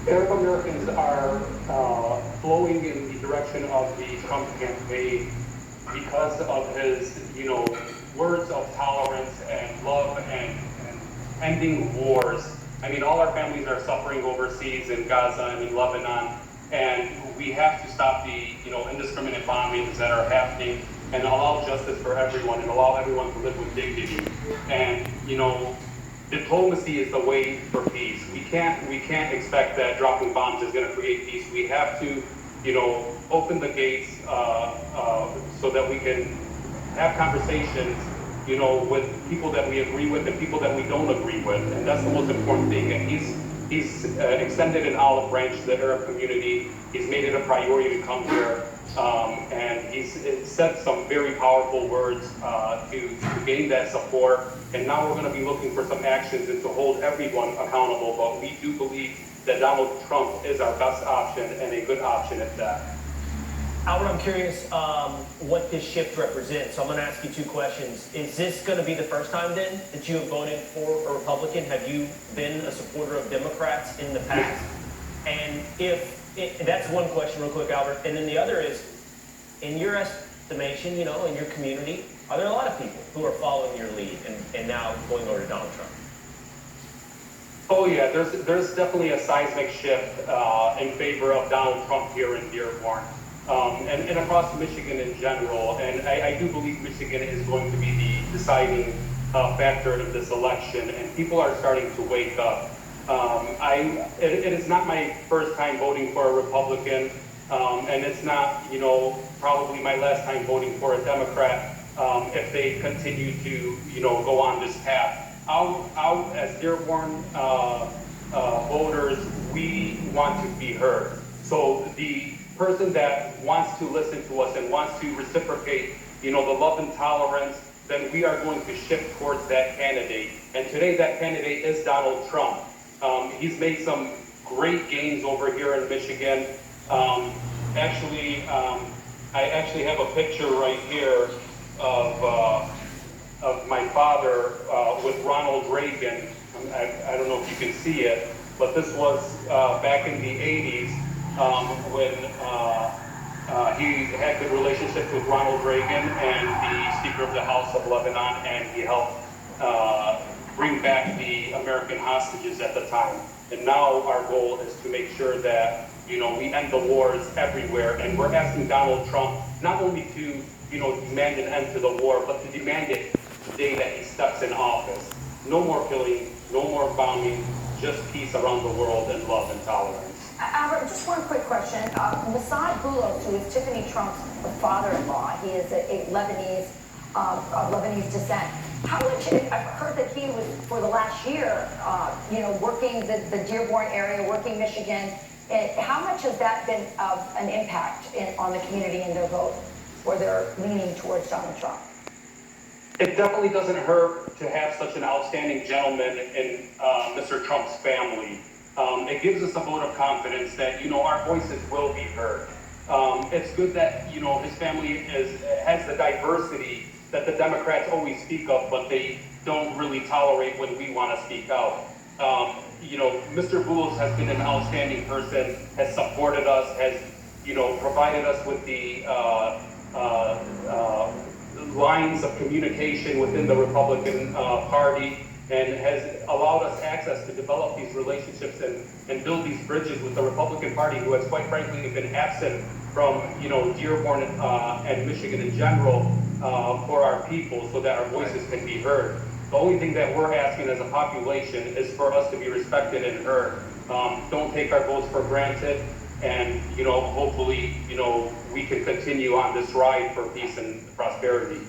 Arab Americans are flowing in the direction of the Trump campaign because of his, words of tolerance and love and ending wars. I mean, all our families are suffering overseas in Gaza and in Lebanon, and we have to stop the, indiscriminate bombings that are happening and allow justice for everyone and allow everyone to live with dignity. And, diplomacy is the way for peace. We can't expect that dropping bombs is going to create peace. We have to, open the gates so that we can have conversations, with people that we agree with and people that we don't agree with, and that's the most important thing. And he's extended an olive branch to the Arab community. He's made it a priority to come here, and he's said some very powerful words to gain that support. And now we're going to be looking for some actions and to hold everyone accountable. But we do believe that Donald Trump is our best option and a good option at that. Albert, I'm curious what this shift represents. So I'm going to ask you two questions. Is this going to be the first time then that you have voted for a Republican? Have you been a supporter of Democrats in the past? And that's one question real quick, Albert. And then the other is, in your estimation, in your community, are there a lot of people who are following your lead and now going over to Donald Trump? Oh yeah, there's definitely a seismic shift in favor of Donald Trump here in Dearborn. And across Michigan in general, and I do believe Michigan is going to be the deciding factor in this election, and people are starting to wake up. It is not my first time voting for a Republican, and it's not, probably my last time voting for a Democrat if they continue to, go on this path. Out as Dearborn voters, we want to be heard. So the person that wants to listen to us and wants to reciprocate, the love and tolerance, then we are going to shift towards that candidate. And today that candidate is Donald Trump. He's made some great gains over here in Michigan. I actually have a picture right here of my father with Ronald Reagan. I don't know if you can see it, but this was back in the 80s. When he had good relationships with Ronald Reagan and the Speaker of the House of Lebanon, and he helped bring back the American hostages at the time. And now our goal is to make sure that, we end the wars everywhere. And we're asking Donald Trump not only to, demand an end to the war, but to demand it the day that he steps in office. No more killing, no more bombing, just peace around the world and love and tolerance. Albert, just one quick question. Mossad Boulos, who is Tiffany Trump's father-in-law, he is a Lebanese, of Lebanese descent. How much, I've heard that he was, for the last year, working the Dearborn area, working Michigan. How much has that been of an impact on the community in their vote, or their leaning towards Donald Trump? It definitely doesn't hurt to have such an outstanding gentleman in Mr. Trump's family. It gives us a vote of confidence that, our voices will be heard. It's good that, his family has the diversity that the Democrats always speak of, but they don't really tolerate when we want to speak out. Mr. Boulos has been an outstanding person, has supported us, has, provided us with the lines of communication within the Republican Party, and has allowed us access to develop these relationships and build these bridges with the Republican Party, who has quite frankly been absent from, Dearborn and Michigan in general for our people, so that our voices can be heard. The only thing that we're asking as a population is for us to be respected and heard. Don't take our votes for granted, and, hopefully, we can continue on this ride for peace and prosperity.